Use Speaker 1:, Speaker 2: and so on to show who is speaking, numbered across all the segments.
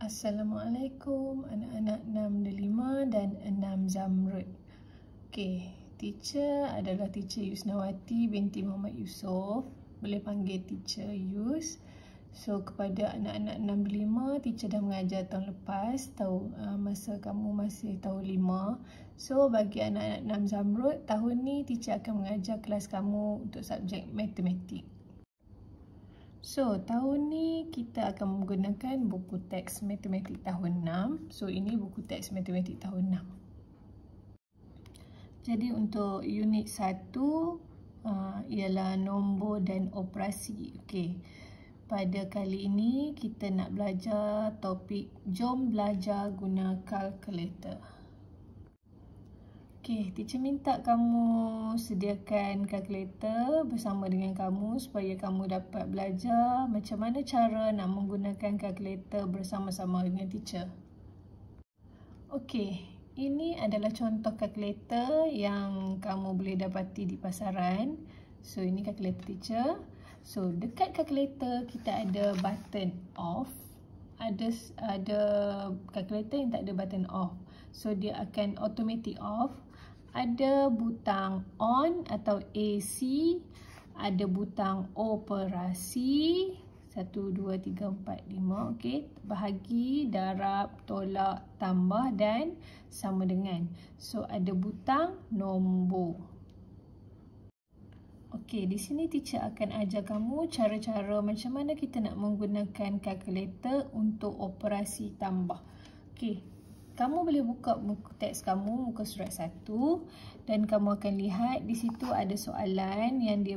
Speaker 1: Assalamualaikum anak-anak 6 dan 6 Zamrud. Okey, teacher adalah teacher Yusnawati binti Muhammad Yusof. Boleh panggil teacher Yus. So kepada anak-anak 6 teacher dah mengajar tahun lepas, masa kamu masih tahun 5. So bagi anak-anak 6 Zamrud, tahun ni teacher akan mengajar kelas kamu untuk subjek matematik. So, tahun ni kita akan menggunakan buku teks matematik tahun 6. So, ini buku teks matematik tahun 6. Jadi, untuk unit 1 ialah nombor dan operasi. Okey. Pada kali ini, kita nak belajar topik jom belajar guna kalkulator. Okey, teacher minta kamu sediakan kalkulator bersama dengan kamu supaya kamu dapat belajar macam mana cara nak menggunakan kalkulator bersama-sama dengan teacher. Okey, ini adalah contoh kalkulator yang kamu boleh dapati di pasaran. So, ini kalkulator teacher. So, dekat kalkulator kita ada button off. Ada kalkulator yang tak ada button off. So, dia akan automatic off. Ada butang on atau AC, ada butang operasi 1, 2, 3, 4, 5. Okey, bahagi, darab, tolak, tambah dan sama dengan. So ada butang nombor. Okey, di sini teacher akan ajar kamu cara-cara macam mana kita nak menggunakan kalkulator untuk operasi tambah. Okey. Kamu boleh buka buku teks kamu, muka surat 1 dan kamu akan lihat di situ ada soalan yang dia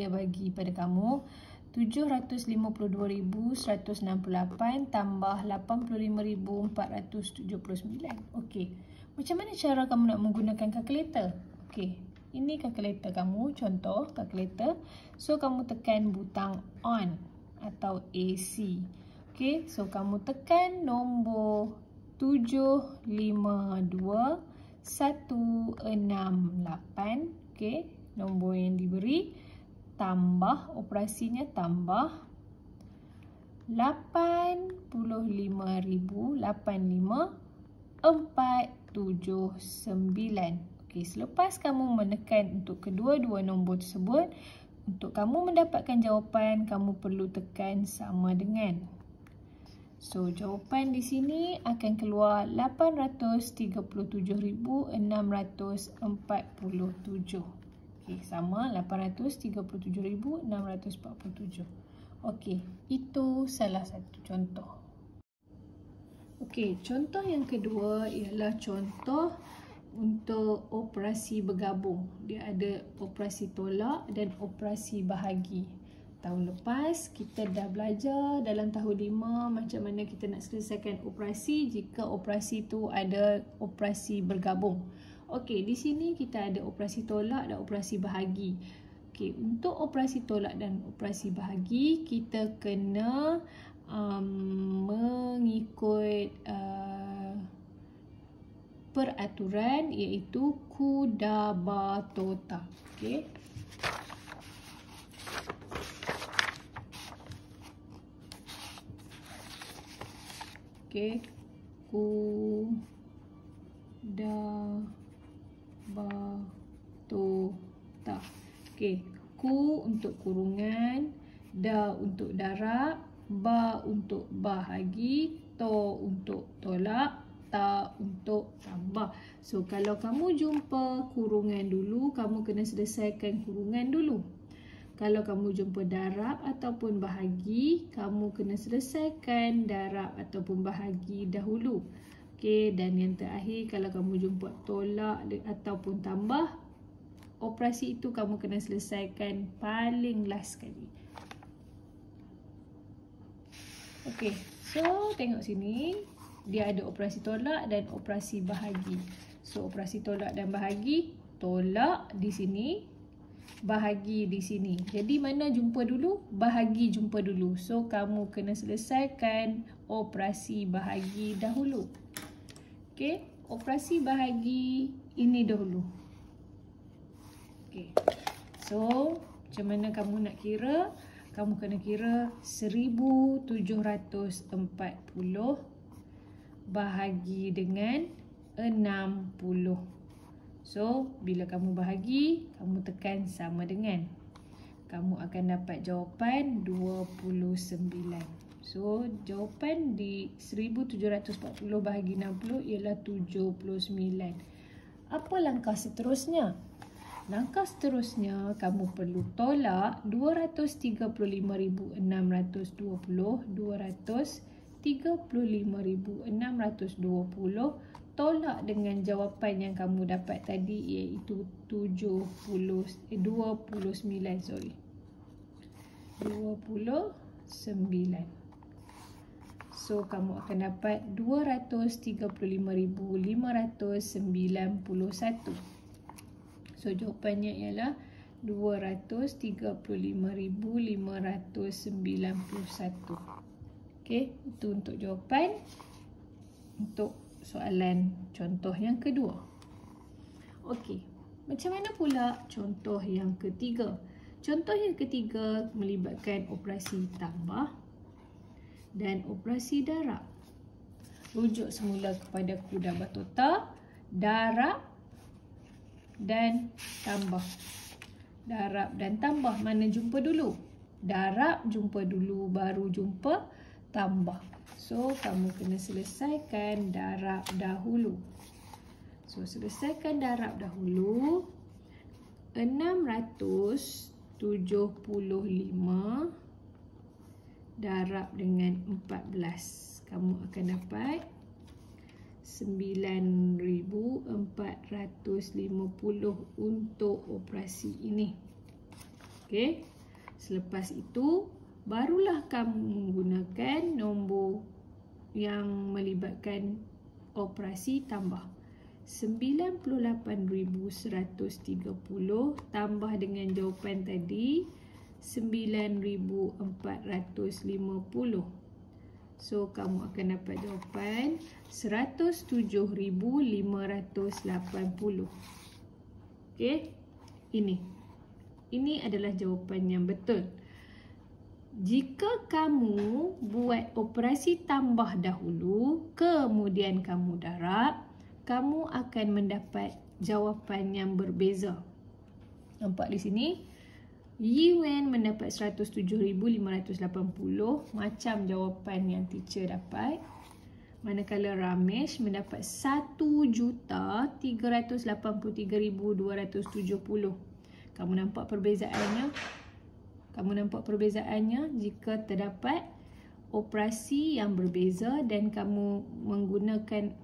Speaker 1: bagi pada kamu. 752,168 tambah 85,479. Okey. Macam mana cara kamu nak menggunakan kalkulator? Okey. Ini kalkulator kamu, contoh kalkulator. So kamu tekan butang on atau AC. Okey, so kamu tekan nombor 752,168. Okey, nombor yang diberi, tambah operasinya tambah 85,479. Okey, selepas kamu menekan untuk kedua-dua nombor tersebut, untuk kamu mendapatkan jawapan, kamu perlu tekan sama dengan. So, jawapan di sini akan keluar 837,647. Okey, sama 837,647. Okey, itu salah satu contoh. Okey, contoh yang kedua ialah contoh untuk operasi bergabung. Dia ada operasi tolak dan operasi bahagi. Tahun lepas kita dah belajar dalam tahun 5 macam mana kita nak selesaikan operasi jika operasi tu ada operasi bergabung. Okey, di sini kita ada operasi tolak dan operasi bahagi. Okey, untuk operasi tolak dan operasi bahagi kita kena mengikut peraturan iaitu Kudabatota. Okey. Okey, Kudabatota. Okey, ku untuk kurungan, da untuk darab, ba untuk bahagi, to untuk tolak, ta untuk tambah. So kalau kamu jumpa kurungan dulu, kamu kena selesaikan kurungan dulu. Kalau kamu jumpa darab ataupun bahagi, kamu kena selesaikan darab ataupun bahagi dahulu. Okey, dan yang terakhir kalau kamu jumpa tolak ataupun tambah, operasi itu kamu kena selesaikan paling last sekali. Okey, so tengok sini, dia ada operasi tolak dan operasi bahagi. So operasi tolak dan bahagi, tolak di sini, bahagi di sini. Jadi mana jumpa dulu? Bahagi jumpa dulu. So kamu kena selesaikan operasi bahagi dahulu. Okey, operasi bahagi ini dahulu. Okey. So, macam mana kamu nak kira? Kamu kena kira 1740 bahagi dengan 60. So, bila kamu bahagi, kamu tekan sama dengan. Kamu akan dapat jawapan 29. So, jawapan di 1740 bahagi 60 ialah 79. Apa langkah seterusnya? Langkah seterusnya, kamu perlu tolak 235.620, 235.620, tolak dengan jawapan yang kamu dapat tadi iaitu 29. So, kamu akan dapat 235.591. So, jawapannya ialah 235.591. Okey, itu untuk jawapan untuk soalan contoh yang kedua. Okey, macam mana pula contoh yang ketiga? Contoh yang ketiga melibatkan operasi tambah dan operasi darab. Rujuk semula kepada kuda batota, darab dan tambah. Darab dan tambah, mana jumpa dulu? Darab jumpa dulu, baru jumpa tambah. So, kamu kena selesaikan darab dahulu. So, selesaikan darab dahulu. 675 darab dengan 14. Kamu akan dapat 9,450 untuk operasi ini. Okey. Selepas itu, barulah kamu menggunakan nombor yang melibatkan operasi tambah. 98,130 tambah dengan jawapan tadi 9,450. So, kamu akan dapat jawapan 107,580. Okey, ini adalah jawapan yang betul. Jika kamu buat operasi tambah dahulu, kemudian kamu darab, kamu akan mendapat jawapan yang berbeza. Nampak di sini? Yiwen mendapat 107,580 macam jawapan yang teacher dapat. Manakala Ramesh mendapat 1,383,270. Kamu nampak perbezaannya? Kamu nampak perbezaannya jika terdapat operasi yang berbeza dan kamu menggunakan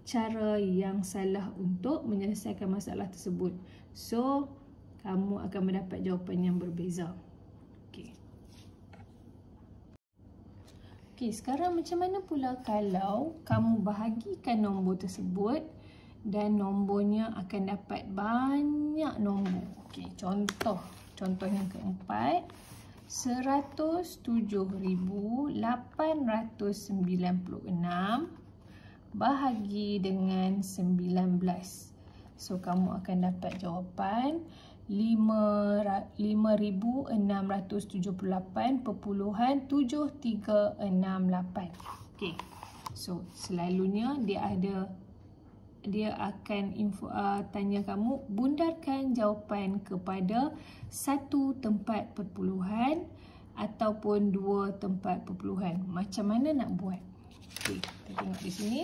Speaker 1: cara yang salah untuk menyelesaikan masalah tersebut. So, kamu akan mendapat jawapan yang berbeza. Okey, sekarang macam mana pula kalau kamu bahagikan nombor tersebut dan nombornya akan dapat banyak nombor. Okey, contoh yang keempat, 107,896 bahagi dengan 19. So, kamu akan dapat jawapan 5,678.7368. Okey. So, selalunya dia akan tanya kamu bundarkan jawapan kepada satu tempat perpuluhan ataupun dua tempat perpuluhan. Macam mana nak buat? Okey, kita tengok di sini.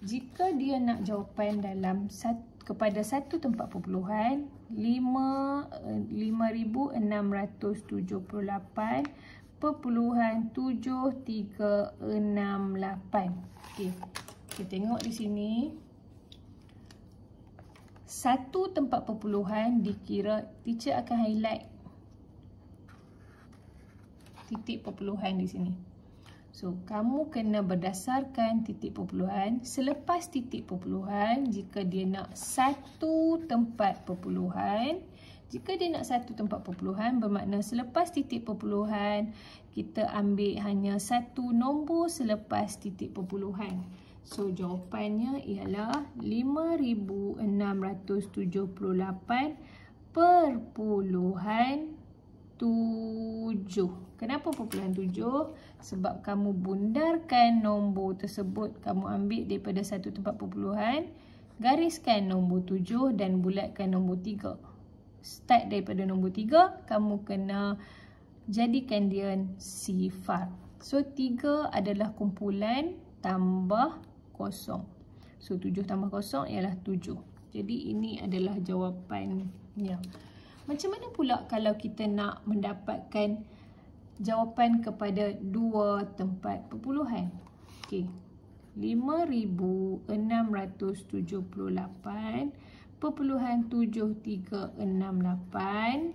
Speaker 1: Jika dia nak jawapan dalam kepada satu tempat perpuluhan, 5,678.7368. Okey, kita tengok di sini. Satu tempat perpuluhan dikira, teacher akan highlight titik perpuluhan di sini. So, kamu kena berdasarkan titik perpuluhan. Selepas titik perpuluhan, jika dia nak satu tempat perpuluhan, bermakna selepas titik perpuluhan, kita ambil hanya satu nombor selepas titik perpuluhan. So, jawapannya ialah 5,678.7368. 7. Kenapa perpuluhan 7? Sebab kamu bundarkan nombor tersebut. Kamu ambil daripada satu tempat perpuluhan, gariskan nombor 7 dan bulatkan nombor 3. Start daripada nombor 3, kamu kena jadikan dia sifar. So 3 adalah kumpulan tambah kosong. So 7 tambah kosong ialah 7. Jadi ini adalah jawapannya. Macam mana pula kalau kita nak mendapatkan jawapan kepada dua tempat perpuluhan? Okey. 5,678.7368.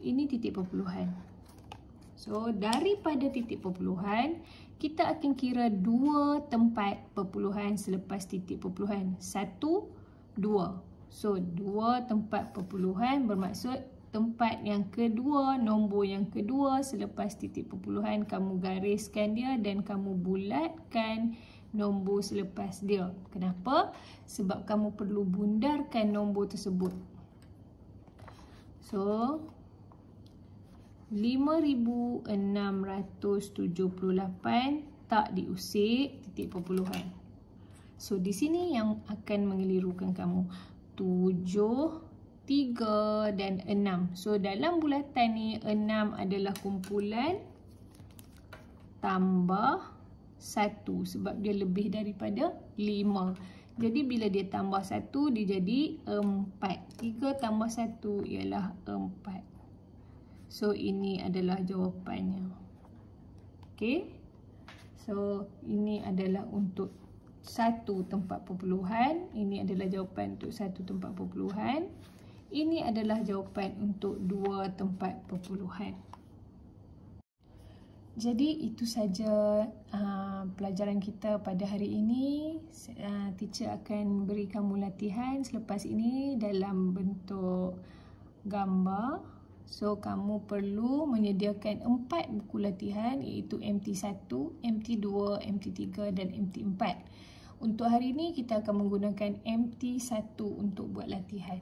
Speaker 1: Ini titik perpuluhan. So, daripada titik perpuluhan, kita akan kira dua tempat perpuluhan selepas titik perpuluhan. 1, 2. So, dua tempat perpuluhan bermaksud tempat yang kedua, nombor yang kedua selepas titik perpuluhan, kamu gariskan dia dan kamu bulatkan nombor selepas dia. Kenapa? Sebab kamu perlu bundarkan nombor tersebut. So, 5,678 tak diusik titik perpuluhan. So, di sini yang akan mengelirukan kamu. 7, 3 dan 6. So, dalam bulatan ni 6 adalah kumpulan tambah 1 sebab dia lebih daripada 5. Jadi, bila dia tambah 1, dia jadi 4. 3 tambah 1 ialah 4. So, ini adalah jawapannya. Okey. So, ini adalah untuk satu tempat perpuluhan. Ini adalah jawapan untuk satu tempat perpuluhan. Ini adalah jawapan untuk dua tempat perpuluhan. Jadi, itu saja pelajaran kita pada hari ini. Teacher akan beri kamu latihan selepas ini dalam bentuk gambar. So, kamu perlu menyediakan 4 buku latihan iaitu MT1, MT2, MT3 dan MT4. Untuk hari ini, kita akan menggunakan MT1 untuk buat latihan.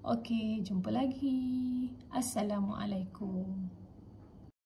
Speaker 1: Okey, jumpa lagi. Assalamualaikum.